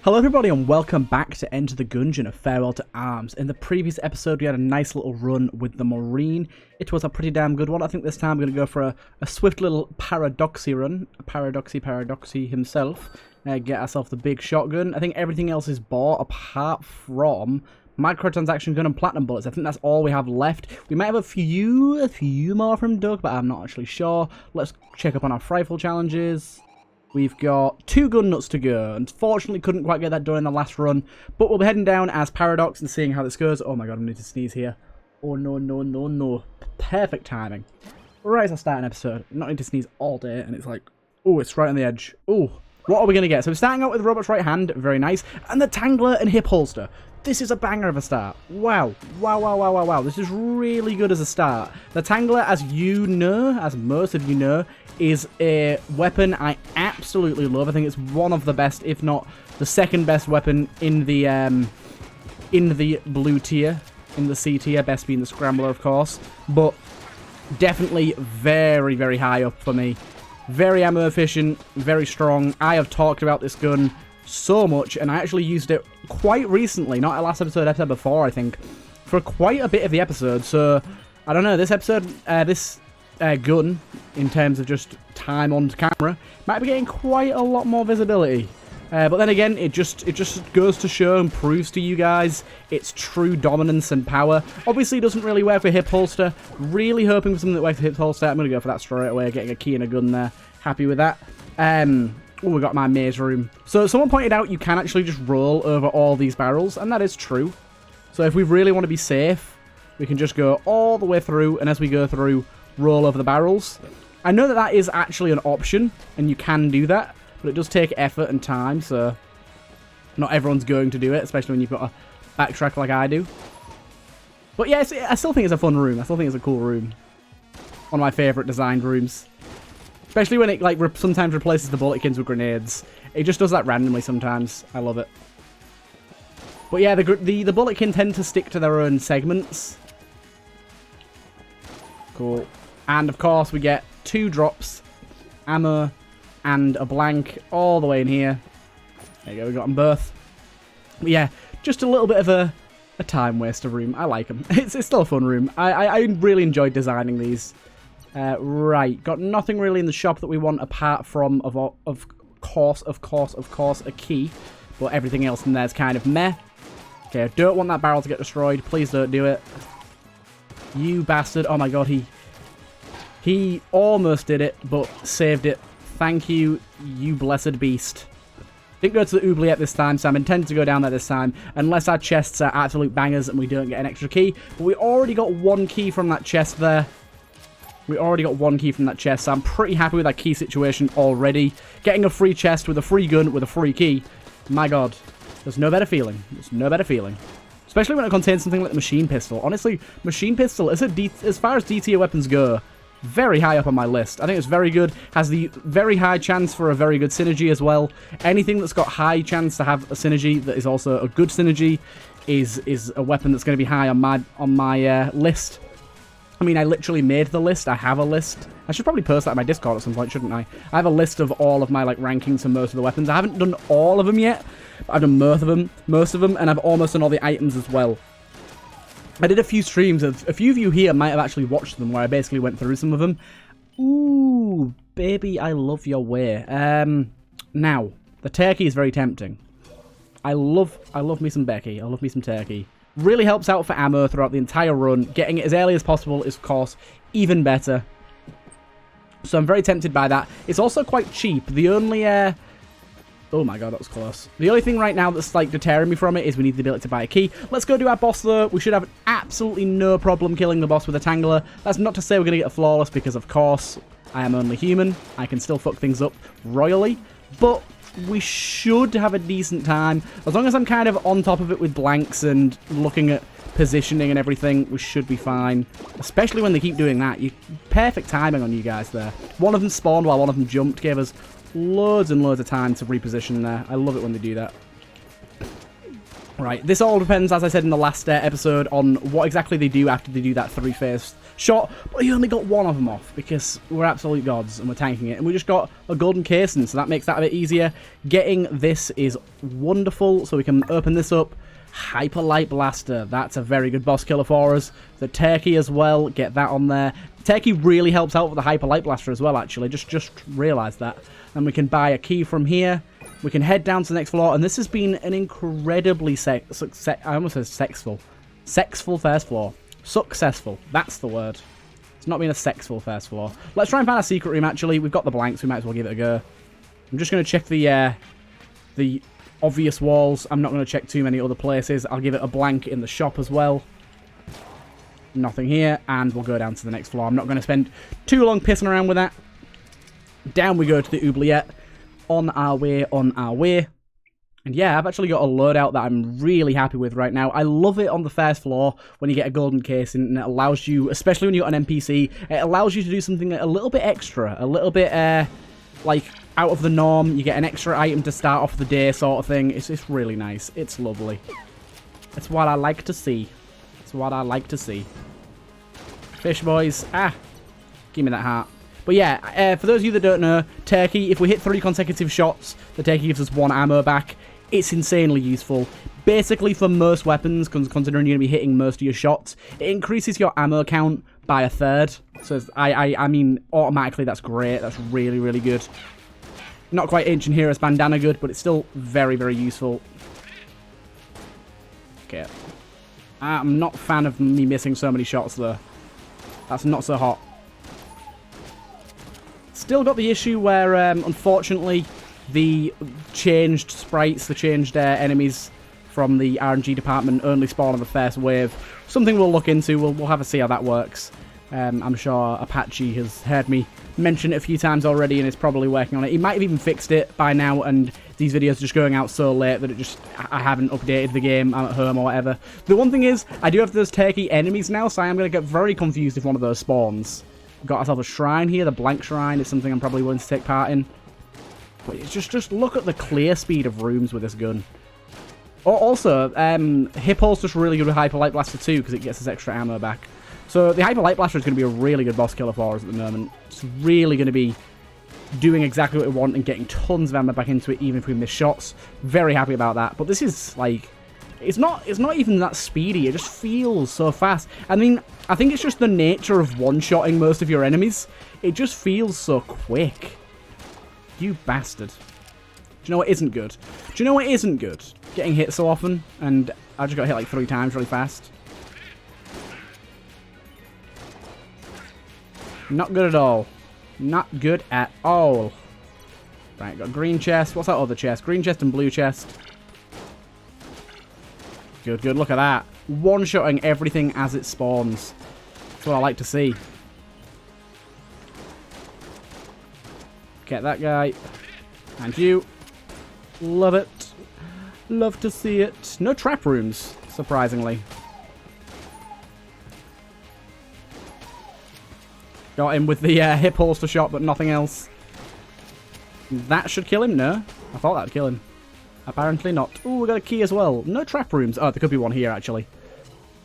Hello everybody and welcome back to Enter the Gungeon, a farewell to arms. In the previous episode we had a nice little run with the Marine. It was a pretty damn good one. I think this time we're going to go for a swift little paradoxy run. Paradoxy himself. Get ourselves the big shotgun. I think everything else is bought apart from microtransaction gun and platinum bullets. I think that's all we have left. We might have a few more from Doug, but I'm not actually sure. Let's check up on our rifle challenges. We've got 2 gun nuts to go. Unfortunately, couldn't quite get that done in the last run. But we'll be heading down as Paradox and seeing how this goes. Oh my god, I need to sneeze here. Oh no. Perfect timing. Right as I start an episode. I'm not need to sneeze all day, and it's like, oh, it's right on the edge. Oh, what are we going to get? So we're starting out with Robot's right hand. Very nice. And the Tangler and hip holster. This is a banger of a start. Wow. This is really good as a start. The Tangler, as you know, as most of you know, is a weapon I absolutely love. I think it's one of the best, if not the second best weapon in the blue tier, in the C tier, best being the Scrambler, of course. But definitely very, very high up for me. Very ammo efficient, very strong. I have talked about this gun so much, and I actually used it quite recently, not last episode before, I think, for quite a bit of the episode. So I don't know, this episode, this gun, in terms of just time on camera, might be getting quite a lot more visibility. But then again, it just goes to show and proves to you guys its true dominance and power. Obviously, it doesn't really work for hip holster. Really hoping for something that works for hip holster. I'm going to go for that straight away, getting a key and a gun there. Happy with that. Oh, we got my maze room. So someone pointed out you can actually just roll over all these barrels, and that is true. So if we really want to be safe, we can just go all the way through, and as we go through, roll over the barrels. I know that that is actually an option, and you can do that, but it does take effort and time, so not everyone's going to do it, especially when you've got a backtrack like I do. But yeah, I still think it's a fun room. I still think it's a cool room. One of my favourite designed rooms. Especially when it like sometimes replaces the bulletkins with grenades. It just does that randomly sometimes. I love it. But yeah, the bulletkin tend to stick to their own segments. Cool. And of course we get 2 drops, ammo, and a blank all the way in here. There you go, we got them both. But yeah, just a little bit of a time waster room. I like them. It's still a fun room. I really enjoyed designing these. Right, got nothing really in the shop that we want apart from, of course, a key. But everything else in there is kind of meh. Okay, I don't want that barrel to get destroyed. Please don't do it. You bastard. Oh my god, he almost did it, but saved it. Thank you, you blessed beast. Didn't go to the oubliette this time, so I'm intending to go down there this time, unless our chests are absolute bangers and we don't get an extra key. But we already got 1 key from that chest there. We already got 1 key from that chest, so I'm pretty happy with that key situation already. Getting a free chest with a free gun with a free key. My god. There's no better feeling. There's no better feeling. Especially when it contains something like the machine pistol. Honestly, machine pistol, as far as D tier weapons go, very high up on my list. I think it's very good. Has the very high chance for a very good synergy as well. Anything that's got high chance to have a synergy that is also a good synergy is a weapon that's going to be high on my list. I mean, I literally made the list. I have a list. I should probably post that in my Discord at some point, shouldn't I? I have a list of all of my like rankings for most of the weapons. I haven't done all of them yet, but I've done most of them, and I've almost done all the items as well. I did a few streams. A few of you here might have actually watched them, where I basically went through some of them. Ooh, baby, I love your way. Now, the turkey is very tempting. I love me some Becky. I love me some turkey. Really helps out for ammo throughout the entire run. Getting it as early as possible is, of course, even better. So I'm very tempted by that. It's also quite cheap. The only... Oh my god, that was close. The only thing right now that's like deterring me from it is we need the ability to buy a key. Let's go do our boss though. We should have absolutely no problem killing the boss with a Tangler. That's not to say we're going to get a flawless, because of course I am only human. I can still fuck things up royally. But we should have a decent time. As long as I'm kind of on top of it with blanks and looking at positioning and everything, we should be fine. Especially when they keep doing that. Perfect timing on you guys there. One of them spawned while one of them jumped. Gave us loads and loads of time to reposition there. I love it when they do that. Right, this all depends, as I said in the last episode, on what exactly they do after they do that shot, but he only got one of them off because we're absolute gods and we're tanking it. And we just got a golden casing, so that makes that a bit easier. Getting this is wonderful, so we can open this up. Hyper Light Blaster, that's a very good boss killer for us. The Turkey as well, get that on there. Turkey really helps out with the Hyper Light Blaster as well, actually. Just realised that. And we can buy a key from here. We can head down to the next floor, and this has been an incredibly I almost said sexful first floor. Successful, that's the word. It's not been a sexful first floor. Let's try and find a secret room, actually. We've got the blanks, we might as well give it a go. I'm just going to check the obvious walls. I'm not going to check too many other places. I'll give it a blank in the shop as well. Nothing here, and we'll go down to the next floor. I'm not going to spend too long pissing around with that. Down we go to the oubliette. On our way, on our way. And yeah, I've actually got a loadout that I'm really happy with right now. I love it on the first floor when you get a golden casing, and it allows you, especially when you've got an NPC, it allows you to do something a little bit extra, a little bit, like, out of the norm. You get an extra item to start off the day sort of thing. It's really nice. It's lovely. It's what I like to see. It's what I like to see. Fish boys. Ah. Give me that heart. But yeah, for those of you that don't know, Turkey, if we hit 3 consecutive shots, the Turkey gives us 1 ammo back. It's insanely useful. Basically for most weapons, considering you're going to be hitting most of your shots, it increases your ammo count by 1/3. So I mean, automatically that's great. That's really, really good. Not quite Ancient Heroes Bandana good, but it's still very, very useful. Okay. I'm not a fan of me missing so many shots, though. That's not so hot. Still got the issue where, unfortunately, the changed sprites, the changed enemies from the RNG department only spawn on the first wave. Something we'll look into. We'll have a see how that works. I'm sure Apache has heard me mention it a few times already and is probably working on it. He might have even fixed it by now, and these videos are just going out so late that I haven't updated the game. I'm at home or whatever. The one thing is, I do have those Turkey enemies now, so I am going to get very confused if one of those spawns. Got ourselves a shrine here. The blank shrine is something I'm probably willing to take part in. But it's just look at the clear speed of rooms with this gun. Also, Hip Hole's just really good with Hyper Light Blaster too, because it gets us extra ammo back. So the Hyper Light Blaster is going to be a really good boss killer for us at the moment. It's really going to be doing exactly what we want and getting tons of ammo back into it, even if we miss shots. Very happy about that. But this is, like, it's not even that speedy. It just feels so fast. I mean, I think it's just the nature of one-shotting most of your enemies. It just feels so quick. You bastard. Do you know what isn't good? Do you know what isn't good? Getting hit so often, and I just got hit like 3 times really fast. Not good at all. Not good at all. Right, got green chest. What's that other chest? Green chest and blue chest. Good, good. Look at that. One-shotting everything as it spawns. That's what I like to see. Get that guy. And you. Love it. Love to see it. No trap rooms, surprisingly. Got him with the hip holster shot, but nothing else. That should kill him, no? I thought that would kill him. Apparently not. Ooh, we got a key as well. No trap rooms. Oh, there could be one here, actually.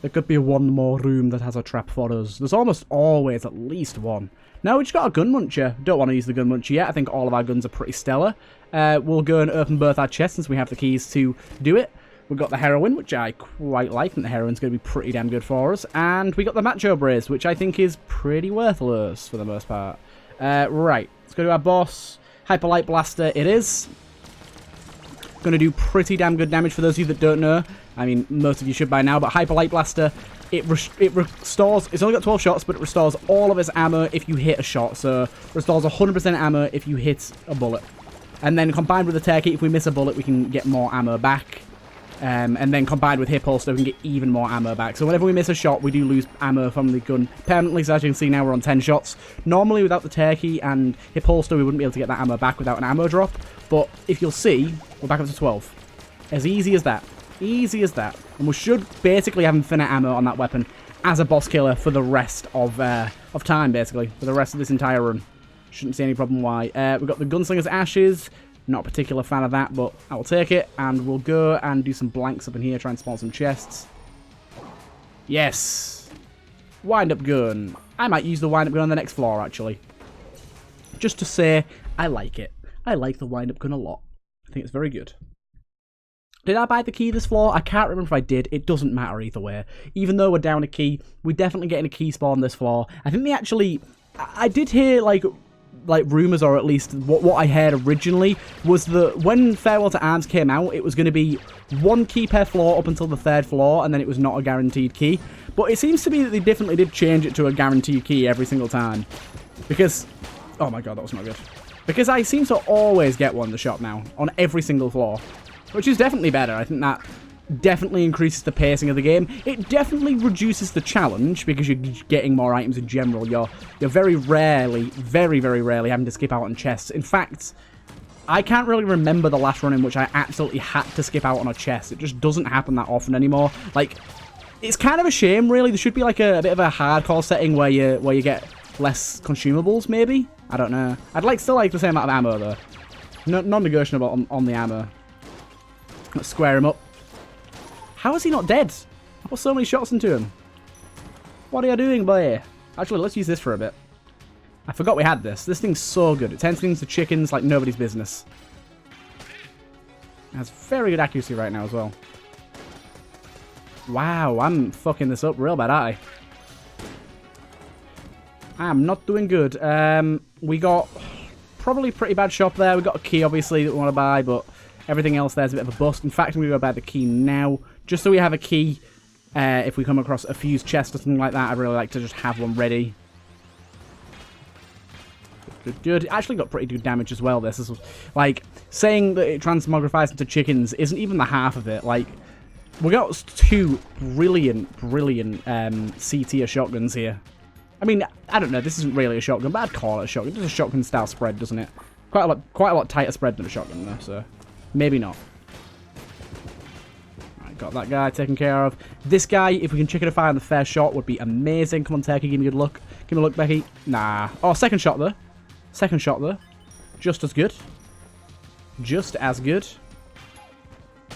There could be one more room that has a trap for us. There's almost always at least one. Now, we just got a gun muncher. Don't want to use the gun muncher yet. I think all of our guns are pretty stellar. We'll go and open both our chests since we have the keys to do it. We've got the heroin, which I quite like. I think the heroin's going to be pretty damn good for us. And we got the macho brace, which I think is pretty worthless for the most part. Right. Let's go to our boss. Hyper Light Blaster it is. Going to do pretty damn good damage for those of you that don't know. I mean, most of you should by now, but Hyper Light Blaster, it restores, it's only got 12 shots, but it restores all of its ammo if you hit a shot. So, restores 100% ammo if you hit a bullet. And then combined with the Turkey, if we miss a bullet, we can get more ammo back. And then combined with hip holster, we can get even more ammo back. So whenever we miss a shot, we do lose ammo from the gun permanently. So as you can see now, we're on 10 shots. Normally, without the Turkey and hip holster, we wouldn't be able to get that ammo back without an ammo drop. But if you'll see, we're back up to 12. As easy as that. Easy as that. And we should basically have infinite ammo on that weapon as a boss killer for the rest of time, basically. For the rest of this entire run. Shouldn't see any problem why. We've got the Gunslinger's Ashes. Not a particular fan of that, but I will take it. And we'll go and do some blanks up in here, try and spawn some chests. Yes! Wind-up gun. I might use the wind-up gun on the next floor, actually. Just to say, I like it. I like the wind-up gun a lot. I think it's very good. Did I buy the key this floor? I can't remember if I did. It doesn't matter either way. Even though we're down a key, we're definitely getting a key spawn this floor. I think they actually... I did hear, like rumours, or at least what I heard originally, was that when Farewell to Arms came out, it was going to be 1 key per floor up until the 3rd floor, and then it was not a guaranteed key. But it seems to be that they definitely did change it to a guaranteed key every single time. Because... oh my god, that was not good. Because I seem to always get one in the shop now, on every single floor. Which is definitely better. I think that definitely increases the pacing of the game. It definitely reduces the challenge, because you're getting more items in general. You're very rarely, very, very rarely having to skip out on chests. In fact, I can't really remember the last run in which I absolutely had to skip out on a chest. It just doesn't happen that often anymore. Like, it's kind of a shame, really. There should be like a bit of a hardcore setting where you get less consumables, maybe? I don't know. I'd still like the same amount of ammo, though. Non-negotiable on the ammo. Let's square him up. How is he not dead? I put so many shots into him. What are you doing, boy? Actually, let's use this for a bit. I forgot we had this. This thing's so good. It turns things to chickens like nobody's business. It has very good accuracy right now as well. Wow, I'm fucking this up real bad, aren't I? I'm not doing good. We got probably pretty bad shop there. We got a key, obviously, that we want to buy, but everything else there's a bit of a bust. In fact, I'm going to go buy the key now, just so we have a key. If we come across a fused chest or something like that, I'd really like to just have one ready. Good. It actually got pretty good damage as well, this. Is like, saying that it transmogrifies into chickens isn't even the half of it. Like, we got 2 brilliant C-tier shotguns here. I mean, I don't know, this isn't really a shotgun, but I'd call it a shotgun. It does a shotgun style spread, doesn't it? Quite a lot tighter spread than a shotgun, though, so maybe not. Right, got that guy taken care of. This guy, if we can chickenify on the first shot, would be amazing. Come on, Turkey, give me good luck. Give me a look, Becky. Nah. Oh, second shot, though. Second shot, though. Just as good. Just as good.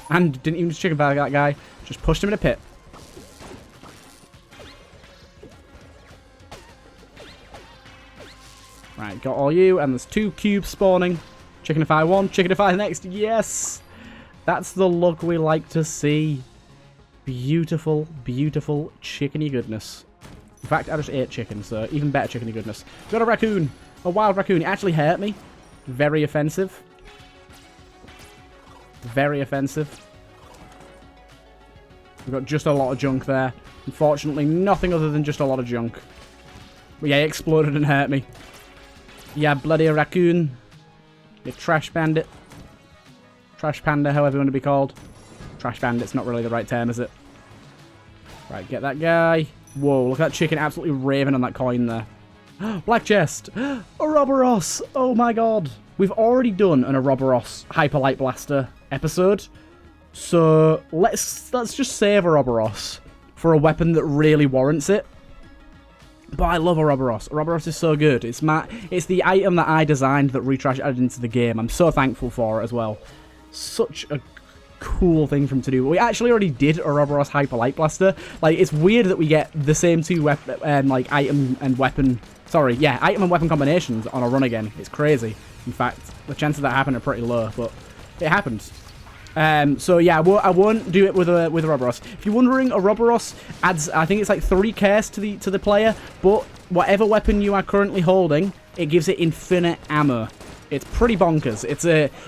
And didn't even chickenify that guy. Just pushed him in a pit. Right, got all you, and there's 2 cubes spawning. Chickenify 1, chickenify the next. Yes! That's the look we like to see. Beautiful, beautiful chickeny goodness. In fact, I just ate chicken, so even better chickeny goodness. Got a raccoon. A wild raccoon. It actually hurt me. Very offensive. Very offensive. We've got just a lot of junk there. Unfortunately, nothing other than just a lot of junk. But yeah, it exploded and hurt me. Yeah, bloody raccoon. You trash bandit. Trash panda, however you want to be called. Trash bandit's not really the right term, is it? Right, get that guy. Whoa, look at that chicken absolutely raving on that coin there. Black chest. Ouroboros. Oh my god. We've already done an Ouroboros Hyperlight Blaster episode. So let's just save Ouroboros for a weapon that really warrants it. But I love Ouroboros. Ouroboros is so good. It's the item that I designed that Retrash added into the game. I'm so thankful for it as well. Such a cool thing for him to do. We actually already did Ouroboros Hyperlight Blaster. Like, it's weird that we get the same 2 like item and weapon. Sorry, yeah, item and weapon combinations on a run again. It's crazy. In fact, the chances of that happening are pretty low, but it happened. So yeah, I won't do it with Ouroboros. If you're wondering, Ouroboros adds, I think it's like 3 cares to the player, but whatever weapon you are currently holding, it gives it infinite ammo. It's pretty bonkers.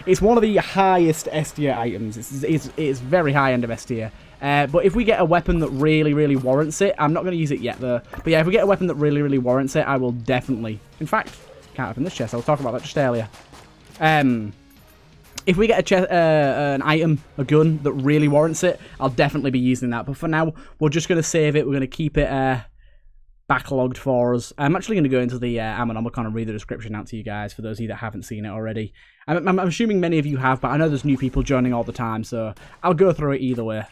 It's one of the highest S tier items. It's very high end of S tier. But if we get a weapon that really, really warrants it, I'm not going to use it yet though. But yeah, if we get a weapon that really, really warrants it, I will definitely. In fact, can't open this chest. I was talking about that just earlier. If we get an item, a gun that really warrants it, I'll definitely be using that. But for now, we're just going to save it. We're going to keep it backlogged for us. I'm actually going to go into the Ammonomicon and read the description out to you guys, for those of you that haven't seen it already. I'm assuming many of you have, but I know there's new people joining all the time, so I'll go through it either way.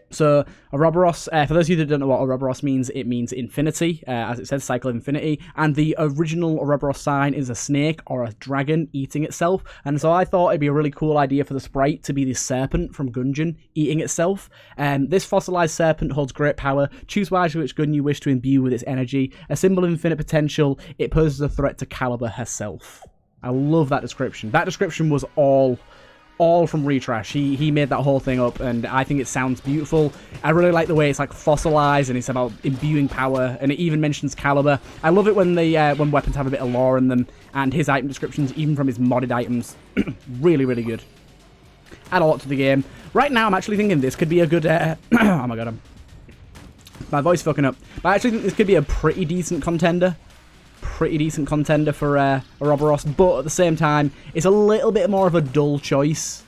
So, Ouroboros, for those of you that don't know what Ouroboros means, it means infinity, as it says, cycle of infinity, and the original Ouroboros sign is a snake or a dragon eating itself, and so I thought it'd be a really cool idea for the sprite to be this serpent from Gungeon eating itself. This fossilized serpent holds great power. Choose wisely which gun you wish to imbue with its energy. A symbol of infinite potential, it poses a threat to Caliber herself. I love that description. That description was all from Retrash. He made that whole thing up, and I think it sounds beautiful. I really like the way it's like fossilized, and it's about imbuing power, and it even mentions Caliber. I love it when when weapons have a bit of lore in them, and his item descriptions, even from his modded items, really, really good. Add a lot to the game. Right now, I'm actually thinking this could be a good... oh my god, my voice fucking up. But I actually think this could be a pretty decent contender. For Ouroboros, but at the same time, it's a little bit more of a dull choice.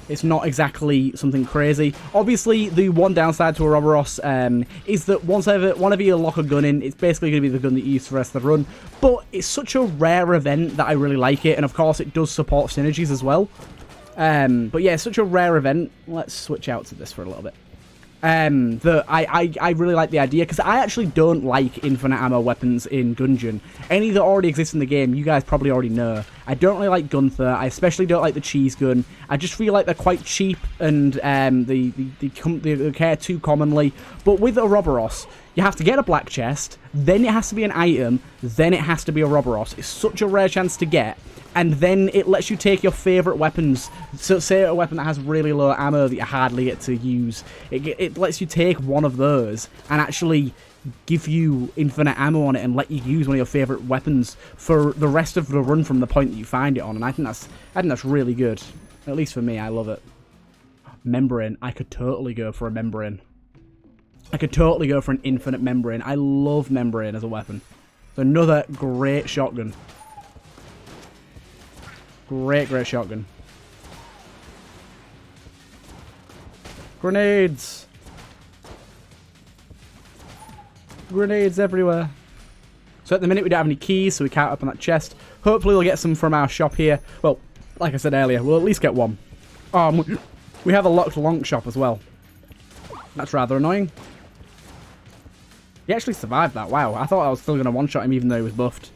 It's not exactly something crazy. Obviously, the one downside to Ouroboros is that whenever you lock a gun in, it's basically going to be the gun that you use for the rest of the run. But it's such a rare event that I really like it, and of course, it does support synergies as well. But yeah, it's such a rare event. Let's switch out to this for a little bit. I really like the idea, because I actually don't like infinite ammo weapons in Gungeon. Any that already exist in the game, you guys probably already know. I don't really like Gunther. I especially don't like the cheese gun. I just feel like they're quite cheap, and they occur too commonly. But with Ouroboros, you have to get a black chest, then it has to be an item, then it has to be Ouroboros. It's such a rare chance to get. And then it lets you take your favourite weapons. So say a weapon that has really low ammo that you hardly get to use. It lets you take one of those and actually give you infinite ammo on it and let you use one of your favourite weapons for the rest of the run from the point that you find it on. And I think that's really good. At least for me, I love it. Membrane. I could totally go for a membrane. I could totally go for an infinite membrane. I love membrane as a weapon. It's another great shotgun. Great shotgun. Grenades! Grenades everywhere. So at the minute we don't have any keys, so we can't open that chest. Hopefully we'll get some from our shop here. Well, like I said earlier, we'll at least get one. We have a locked long shop as well. That's rather annoying. He actually survived that. Wow, I thought I was still going to one-shot him even though he was buffed.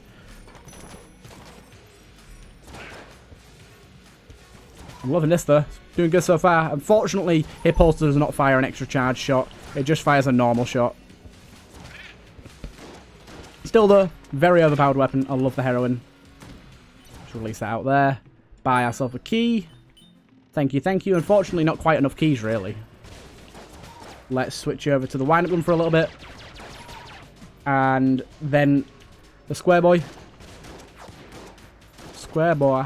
I'm loving this though. It's doing good so far. Unfortunately, Hip Holster does not fire an extra charge shot. It just fires a normal shot. Still though, very overpowered weapon. I love the heroin. Let's release that out there. Buy ourselves a key. Thank you, thank you. Unfortunately, not quite enough keys really. Let's switch over to the wind-up gun for a little bit. And then the square boy. Square boy.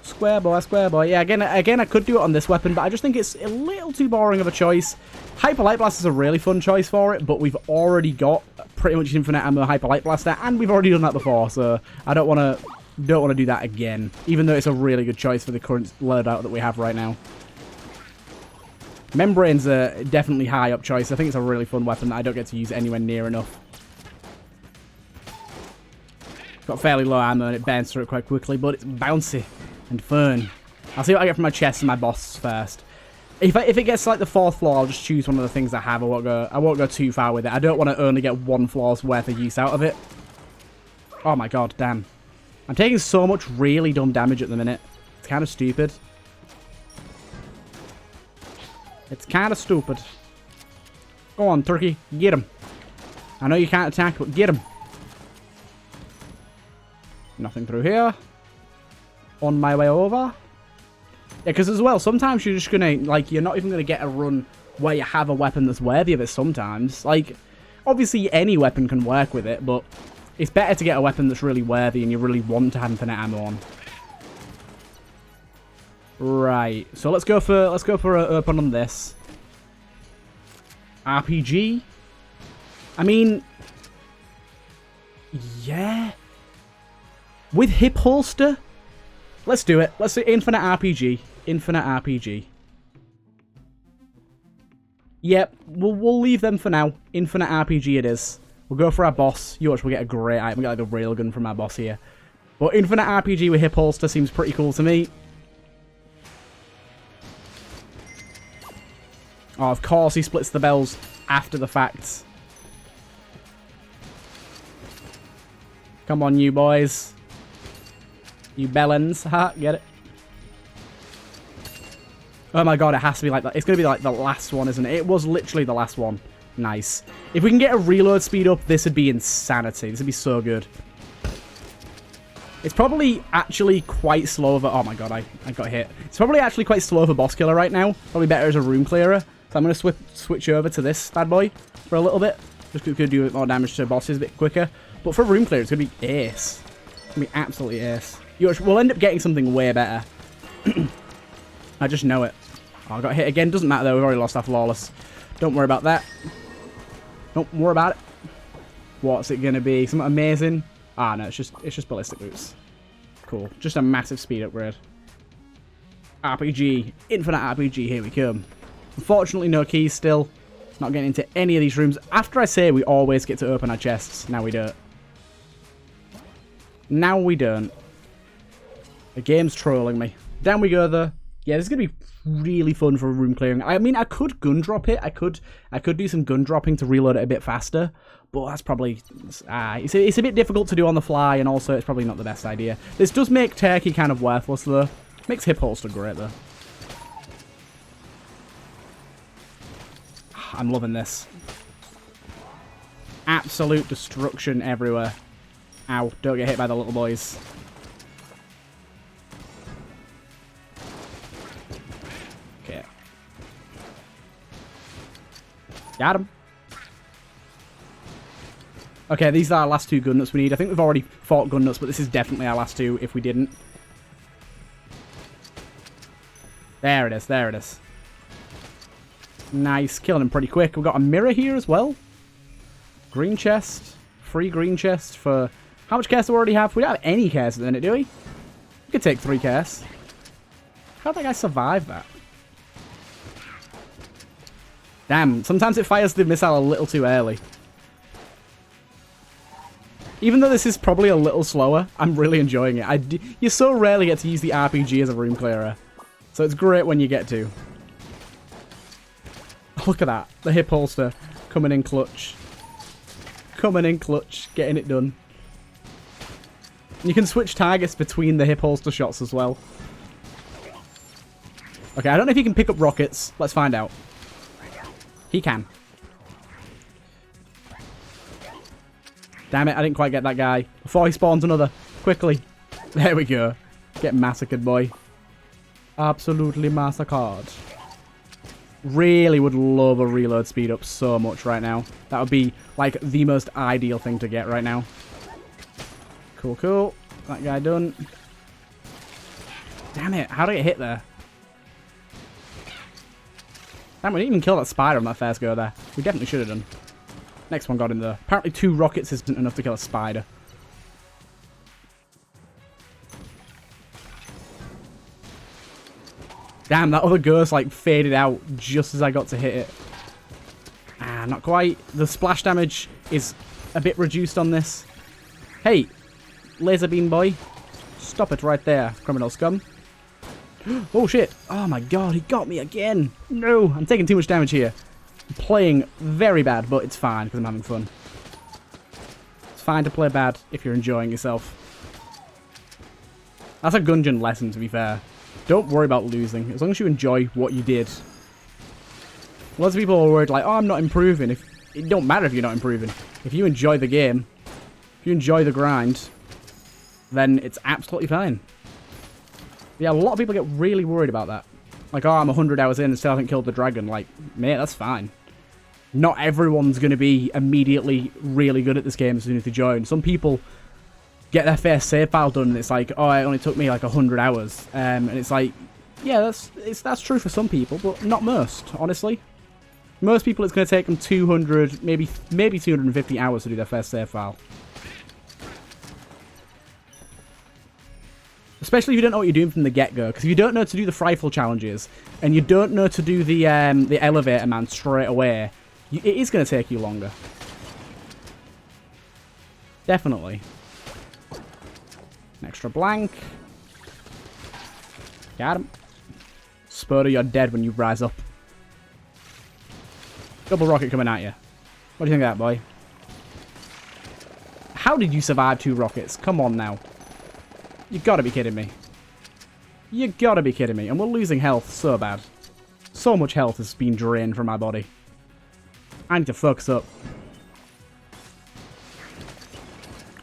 Square boy, square boy. Yeah, again, I could do it on this weapon, but I just think it's a little too boring of a choice. Hyper Light Blast is a really fun choice for it, but we've already got pretty much infinite ammo Hyper Light Blaster, and we've already done that before, so I don't want to do that again, even though it's a really good choice for the current loadout that we have right now. Membrane's a definitely high up choice. I think it's a really fun weapon that I don't get to use anywhere near enough. Got fairly low ammo and it burns through it quite quickly, but it's bouncy and fun. I'll see what I get from my chest and my boss first. If it gets to like the 4th floor, I'll just choose one of the things I have. I won't go too far with it. I don't want to only get 1 floor's worth of use out of it. Oh my god, damn. I'm taking so much really dumb damage at the minute. It's kind of stupid. It's kind of stupid. Go on, turkey. Get him. I know you can't attack, but get him. Nothing through here. On my way over. Yeah, because as well, sometimes you're just going to, like, you're not even going to get a run where you have a weapon that's worthy of it sometimes. Like, obviously any weapon can work with it, but it's better to get a weapon that's really worthy and you really want to have infinite ammo on. Right, so let's go for an open on this. RPG? I mean, yeah. With hip holster? Let's do it. Let's do infinite RPG. Infinite RPG. Yep, we'll leave them for now. Infinite RPG it is. We'll go for our boss. You watch, we'll get a great item. We got like a railgun from our boss here. But infinite RPG with hip holster seems pretty cool to me. Oh, of course he splits the bells after the fact. Come on, you boys. You bellends. Ha, get it? Oh my god, it has to be like that. It's going to be like the last one, isn't it? It was literally the last one. Nice. If we can get a reload speed up, this would be insanity. This would be so good. It's probably actually quite slow of a... Oh my god, I got hit. It's probably actually quite slow of a boss killer right now. Probably better as a room clearer. So I'm going to switch over to this bad boy for a little bit. Just could do more damage to bosses a bit quicker. But for a room clearer, it's going to be ace. It's going to be absolutely ace. We'll end up getting something way better. I just know it. Oh, I got hit again. Doesn't matter though. We've already lost our flawless. Don't worry about that. Don't worry about it. What's it going to be? Something amazing? Ah, no. It's just ballistic boots. Cool. Just a massive speed upgrade. RPG. Infinite RPG. Here we come. Unfortunately, no keys still. Not getting into any of these rooms. After I say we always get to open our chests. Now we don't. Now we don't. The game's trolling me. Down we go, though. Yeah, this is going to be really fun for room clearing. I mean, I could gun drop it. I could do some gun dropping to reload it a bit faster. But that's probably... it's a bit difficult to do on the fly, and also it's probably not the best idea. This does make Turkey kind of worthless, though. Makes hip holster great, though. I'm loving this. Absolute destruction everywhere. Ow, don't get hit by the little boys. Okay. Got him. Okay, these are our last two gun nuts we need. I think we've already fought gun nuts, but this is definitely our last two if we didn't. There it is, there it is. Nice, killing him pretty quick. We've got a mirror here as well. Green chest. Free green chest for... How much cares do we already have? We don't have any cares at the minute, do we? We could take 3 cares. How did that guy survive that? Damn, sometimes it fires the missile a little too early. Even though this is probably a little slower, I'm really enjoying it. You so rarely get to use the RPG as a room clearer. So it's great when you get to. Look at that. The hip holster coming in clutch. Coming in clutch. Getting it done. You can switch targets between the hip holster shots as well. Okay, I don't know if he can pick up rockets. Let's find out. He can. Damn it, I didn't quite get that guy. Before he spawns another. Quickly. There we go. Get massacred, boy. Absolutely massacred. Really would love a reload speed up so much right now. That would be, like, the most ideal thing to get right now. Cool, cool. That guy done. Damn it, how did I get hit there? Damn, we didn't even kill that spider on that first go there. We definitely should have done. Next one got in there. Apparently 2 rockets isn't enough to kill a spider. Damn, that other ghost, like, faded out just as I got to hit it. Ah, not quite. The splash damage is a bit reduced on this. Hey, laser beam boy. Stop it right there, criminal scum. Oh, shit. Oh, my God, he got me again. No, I'm taking too much damage here. I'm playing very bad, but it's fine because I'm having fun. It's fine to play bad if you're enjoying yourself. That's a Gungeon lesson, to be fair. Don't worry about losing, as long as you enjoy what you did. Lots of people are worried like, oh, I'm not improving. It don't matter if you're not improving. If you enjoy the game, if you enjoy the grind, then it's absolutely fine. Yeah, a lot of people get really worried about that. Like, oh, I'm 100 hours in and still haven't killed the dragon. Like, mate, that's fine. Not everyone's going to be immediately really good at this game as soon as they join. Some people get their first save file done and it's like, oh, it only took me like 100 hours. And it's like, yeah, that's true for some people, but not most, honestly. Most people, it's going to take them 200, maybe 250 hours to do their first save file. Especially if you don't know what you're doing from the get-go. Because if you don't know to do the Frightful challenges, and you don't know to do the elevator man straight away, it is going to take you longer. Definitely. An extra blank. Got him. Spoder, you're dead when you rise up. Double rocket coming at you. What do you think of that, boy? How did you survive 2 rockets? Come on now. You gotta be kidding me. You gotta be kidding me. And we're losing health so bad. So much health has been drained from my body. I need to focus up.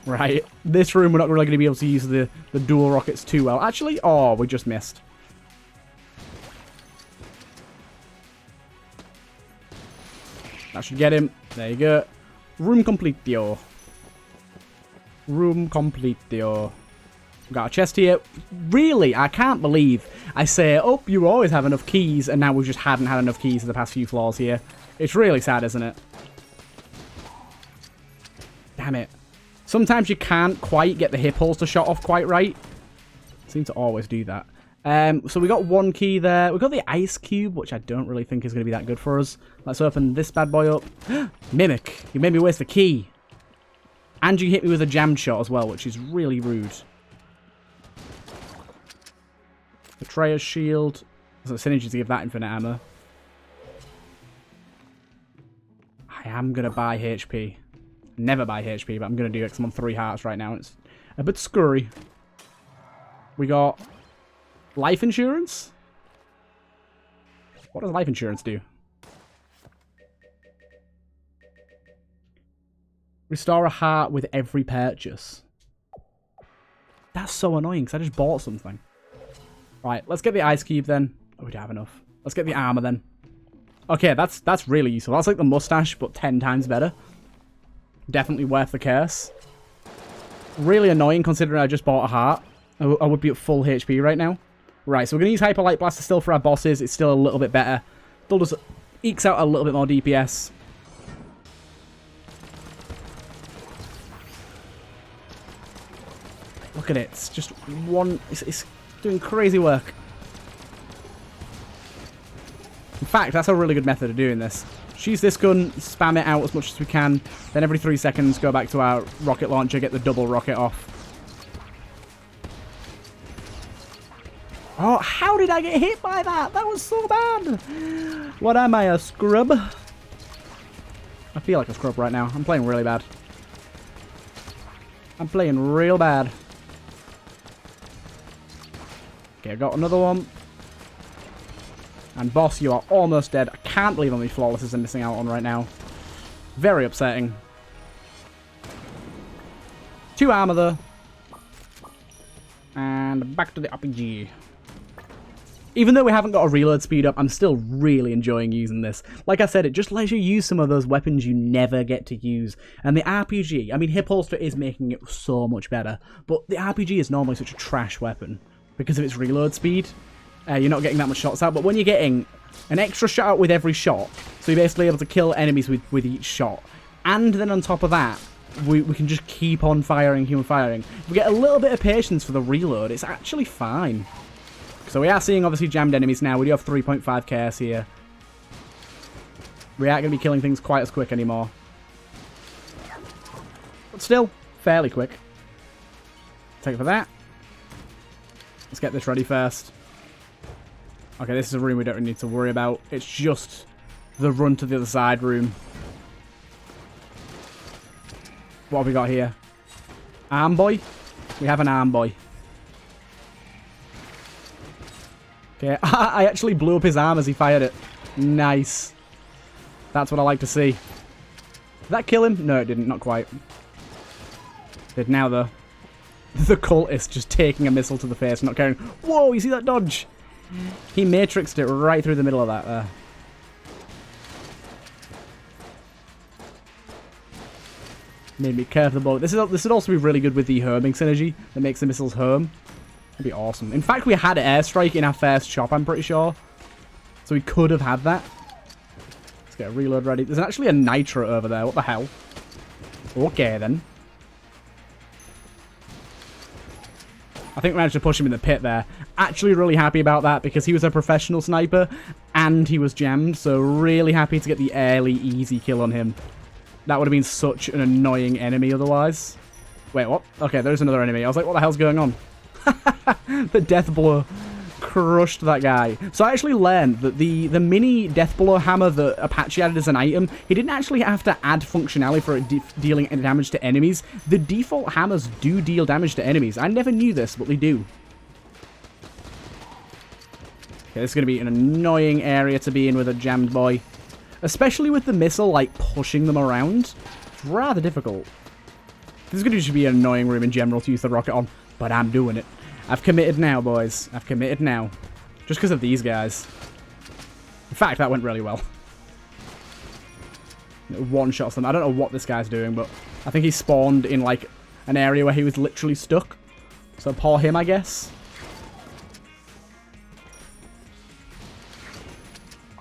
Right. This room we're not really going to be able to use the dual rockets too well. Actually, oh, we just missed. That should get him. There you go. Room completio. Room completio. Got a chest here. Really, I can't believe I say, oh, you always have enough keys, and now we just hadn't had enough keys in the past few floors here. It's really sad, isn't it? Damn it. Sometimes you can't quite get the hip holster shot off quite right. Seem to always do that. So we got 1 key there. We got the ice cube, which I don't really think is going to be that good for us. Let's open this bad boy up. Mimic, you made me waste a key. And you hit me with a jammed shot as well, which is really rude. Betrayer's shield. There's a synergy to give that infinite ammo. I am going to buy HP. Never buy HP, but I'm going to do it because I'm on 3 hearts right now. It's a bit scurry. We got life insurance. What does life insurance do? Restore a heart with every purchase. That's so annoying because I just bought something. Right, let's get the ice cube then. Oh, we don't have enough. Let's get the armor then. Okay, that's really useful. That's like the mustache, but 10 times better. Definitely worth the curse. Really annoying considering I just bought a heart. I would be at full HP right now. Right, so we're going to use Hyper Light Blaster still for our bosses. It's still a little bit better. Still just ekes out a little bit more DPS. Look at it. It's just one... It's doing crazy work. In fact, that's a really good method of doing this. Use this gun, spam it out as much as we can, then every 3 seconds go back to our rocket launcher, get the double rocket off. Oh, how did I get hit by that? That was so bad. What am I, a scrub? I feel like a scrub right now. I'm playing really bad. I'm playing real bad. Okay, I got another one. And boss, you are almost dead. I can't believe how many flawlesses I'm missing out on right now. Very upsetting. 2 armor though. And back to the RPG. Even though we haven't got a reload speed up, I'm still really enjoying using this. Like I said, it just lets you use some of those weapons you never get to use. And the RPG, I mean, hip holster is making it so much better. But the RPG is normally such a trash weapon because of its reload speed. You're not getting that much shots out, but when you're getting an extra shot out with every shot, so you're basically able to kill enemies with each shot, and then on top of that, we can just keep on firing. If we get a little bit of patience for the reload, it's actually fine. So we are seeing, obviously, jammed enemies now. We do have 3.5 chaos here. We aren't going to be killing things quite as quick anymore. But still, fairly quick. Take it for that. Let's get this ready first. Okay, this is a room we don't really need to worry about. It's just the run to the other side room. What have we got here? Arm boy? We have an arm boy. Okay, I actually blew up his arm as he fired it. Nice. That's what I like to see. Did that kill him? No, it didn't. Not quite. Did now, though. The cultist just taking a missile to the face, not caring. Whoa, you see that dodge? He matrixed it right through the middle of that there. Made me curve the bullet. This would also be really good with the homing synergy that makes the missiles home. That'd be awesome. In fact, we had airstrike in our first shop, I'm pretty sure. So we could have had that. Let's get a reload ready. There's actually a nitro over there. What the hell? Okay, then. I think we managed to push him in the pit there. Actually really happy about that because he was a professional sniper and he was jammed. So really happy to get the early easy kill on him. That would have been such an annoying enemy otherwise. Wait, what? Okay, there's another enemy. I was like, what the hell's going on? The death blow crushed that guy. So I actually learned that the mini death blow hammer that Apache added as an item, he didn't actually have to add functionality for it dealing damage to enemies. The default hammers do deal damage to enemies. I never knew this, but they do. Okay, this is going to be an annoying area to be in with a jammed boy. Especially with the missile, like, pushing them around. It's rather difficult. This is going to just be an annoying room in general to use the rocket on, but I'm doing it. I've committed now, boys. I've committed now. Just because of these guys. In fact, that went really well. One shots them. I don't know what this guy's doing, but I think he spawned in, like, an area where he was literally stuck. So paw him, I guess.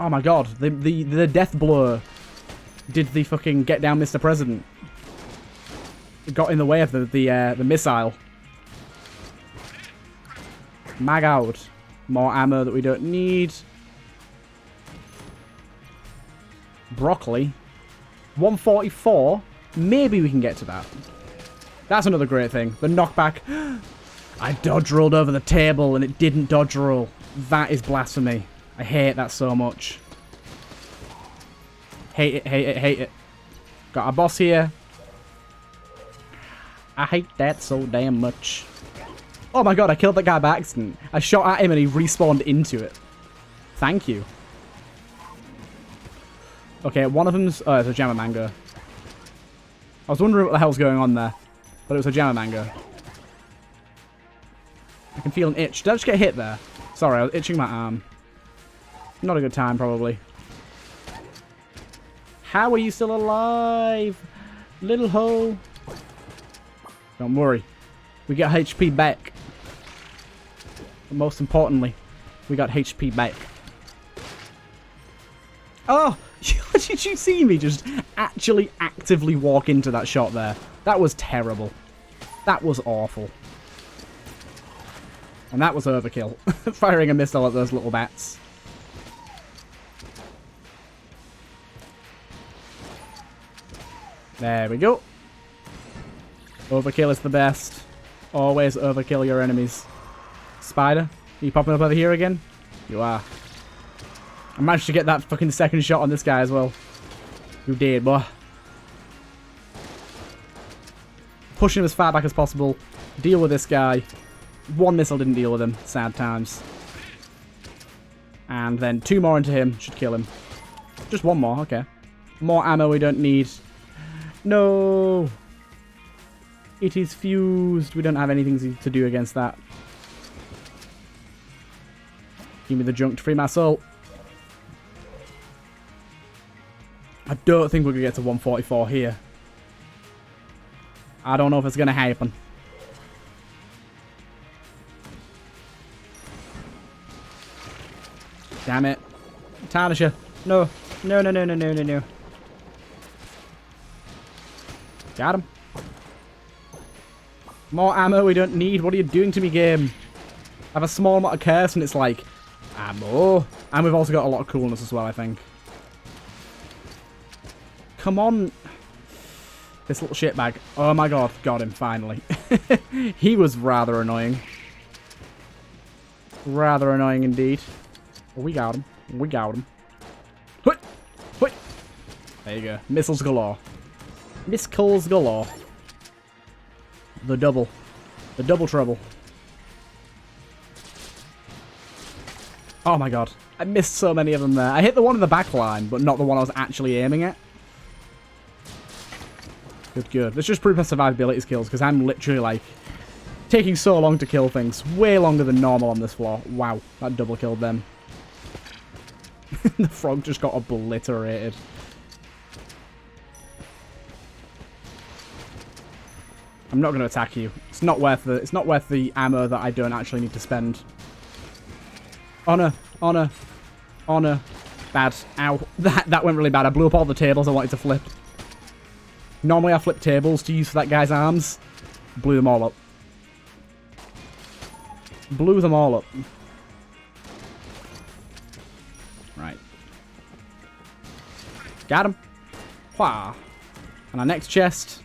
Oh my god, the death blow did the fucking get down Mr. President. It got in the way of the missile. Mag out. More ammo that we don't need. Broccoli. 144. Maybe we can get to that. That's another great thing. The knockback. I dodge rolled over the table and it didn't dodge roll. That is blasphemy. I hate that so much. Hate it, hate it, hate it. Got a boss here. I hate that so damn much. Oh my god, I killed that guy by accident. I shot at him and he respawned into it. Thank you. Okay, one of them's... Oh, it's a Jammer Mango. I was wondering what the hell's going on there. But it was a Jammer Mango. I can feel an itch. Did I just get hit there? Sorry, I was itching my arm. Not a good time, probably. How are you still alive? Little hole. Don't worry. We got HP back. But most importantly, we got HP back. Oh! Did you see me just actually actively walk into that shot there? That was terrible. That was awful. And that was overkill. Firing a missile at those little bats. There we go. Overkill is the best. Always overkill your enemies. Spider, are you popping up over here again? You are. I managed to get that fucking second shot on this guy as well. You did, boy. Pushing him as far back as possible. Deal with this guy. One missile didn't deal with him. Sad times. And then 2 more into him. Should kill him. Just 1 more. Okay. More ammo we don't need. No. It is fused. We don't have anything to do against that. Give me the junk to free my soul. I don't think we're going to get to 144 here. I don't know if it's going to happen. Damn it. Tarnisher. No. No, no, no, no, no, no, no. Got him. More ammo we don't need. What are you doing to me, game? I have a small amount of curse and it's like, ammo. And we've also got a lot of coolness as well, I think. Come on. This little shitbag. Oh my god. Got him, finally. He was rather annoying. Rather annoying indeed. Oh, we got him. We got him. Hut! Hut! There you go. Missiles galore. Missiles galore. The double. The double trouble. Oh my god. I missed so many of them there. I hit the one in the back line, but not the one I was actually aiming at. Good, good. Let's just prove my survivability skills, because I'm literally, like, taking so long to kill things. Way longer than normal on this floor. Wow. That double killed them. The frog just got obliterated. I'm not going to attack you. It's not worth the ammo that I don't actually need to spend. Honor, honor, honor. Bad. Ow. That went really bad. I blew up all the tables I wanted to flip. Normally I flip tables to use for that guy's arms. Blew them all up. Blew them all up. Right. Got him. Wah. And our next chest.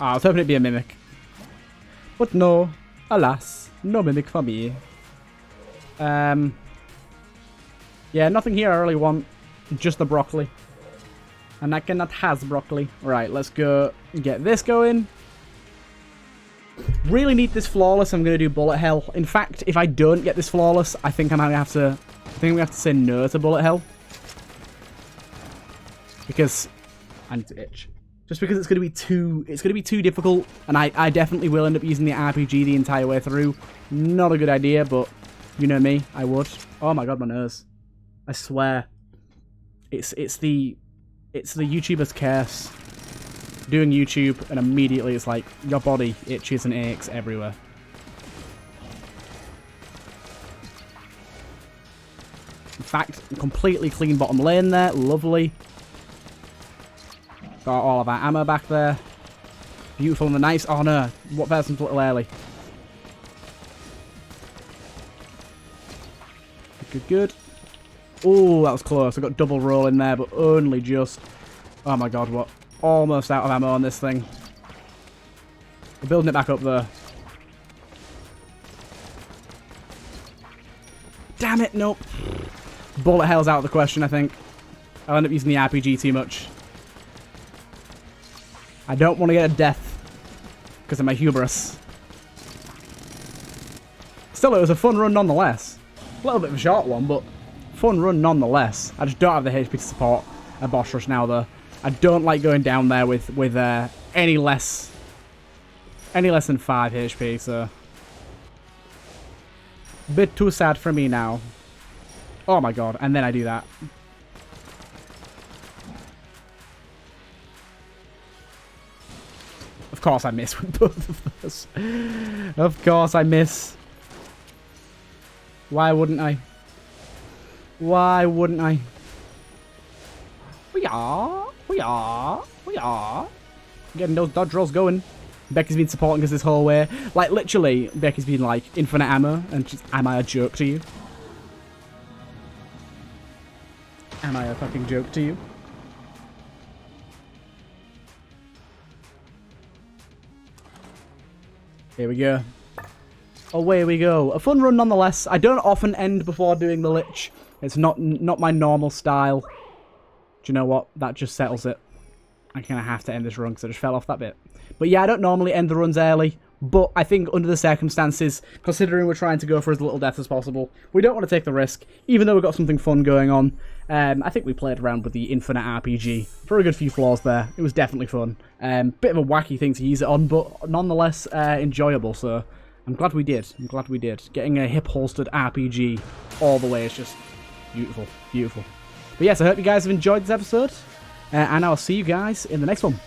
Oh, I was hoping it'd be a mimic. But no. Alas. No mimic for me. Yeah, nothing here I really want. Just the broccoli. And I cannot has broccoli. Right, let's go get this going. Really need this flawless. I'm going to do bullet hell. In fact, if I don't get this flawless, I think I'm going to have to... I think we have to say no to bullet hell. Because I need to itch. Just because it's going to be too... It's going to be too difficult. And I definitely will end up using the RPG the entire way through. Not a good idea, but you know me. I would. Oh my god, my nose. I swear. It's the YouTuber's curse. Doing YouTube, and immediately it's like your body itches and aches everywhere. In fact, completely clean bottom lane there. Lovely. Got all of our ammo back there. Beautiful and nice. Oh no, what person's a little early? Good, good. Oh, that was close. I got double roll in there, but only just. Oh my god, what? Almost out of ammo on this thing. We're building it back up there. Damn it, nope. Bullet hell's out of the question, I think. I'll end up using the RPG too much. I don't want to get a death because of my hubris. Still, it was a fun run nonetheless. A little bit of a short one, but fun run nonetheless. I just don't have the HP to support a boss rush now, though. I don't like going down there with any less than 5 HP, so bit too sad for me now. Oh my god, and then I do that. Of course I miss with both of those. Of course I miss. Why wouldn't I? Why wouldn't I? We are getting those dodge rolls going. Becky's been supporting us this whole way. Like, literally, Becky's been like, infinite ammo, and just, am I a joke to you? Am I a fucking joke to you? Here we go. Away we go. A fun run nonetheless. I don't often end before doing the Lich. It's not my normal style. Do you know what? That just settles it. I'm going to have to end this run because I just fell off that bit. But yeah, I don't normally end the runs early. But I think under the circumstances, considering we're trying to go for as little death as possible, we don't want to take the risk, even though we've got something fun going on. I think we played around with the infinite RPG for a good few floors there. It was definitely fun. Bit of a wacky thing to use it on, but nonetheless enjoyable. So I'm glad we did. I'm glad we did. Getting a hip-holstered RPG all the way is just beautiful. Beautiful. But yes, I hope you guys have enjoyed this episode. And I'll see you guys in the next one.